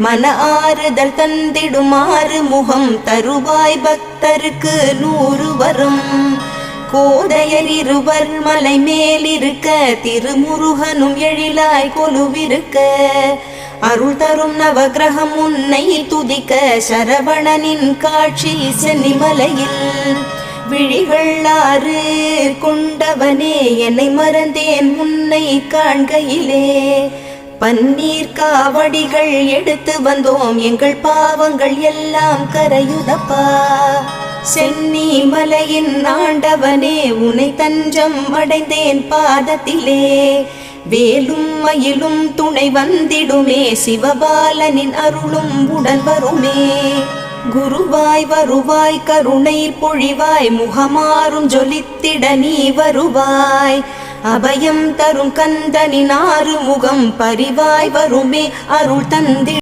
மன ஆறுதல் தந்திடுமாறு முகம் தருவாய் பக்தருக்கு 100 வரும். கோதையர் இருவர் மலை மேலிருக்க திருமுருகனும் எழிலாய் கொலுவிருக்க அருள் தரும் நவகிரகம் உன்னை துதிக்க சரவணனின் காட்சி சென்னிமலையில். விழிகள் 6 கொண்டவனே என்னை மறந்தேன் உன்னை காண்கையிலே. பன்னீர் காவடிகள் எடுத்து வந்தோம் எங்கள் பாவங்கள் எல்லாம் கரையுதப்பா. சென்னி மலையின் ஆண்டவனே உன்னை தஞ்சம் அடைந்தேன் பாதத்திலே. வேலும் மயிலும் துணை வந்திடுமே சிவபாலனின் அருளும் உடன் வருமே. குருவாய் வருவாய் கருணை பொழிவாய் முகமாறும் ஜொலித்திட நீ வருவாய். அபயம் தரும் கந்தனின் 6 முகம் பரிவாய் வருமே அருள் தந்தி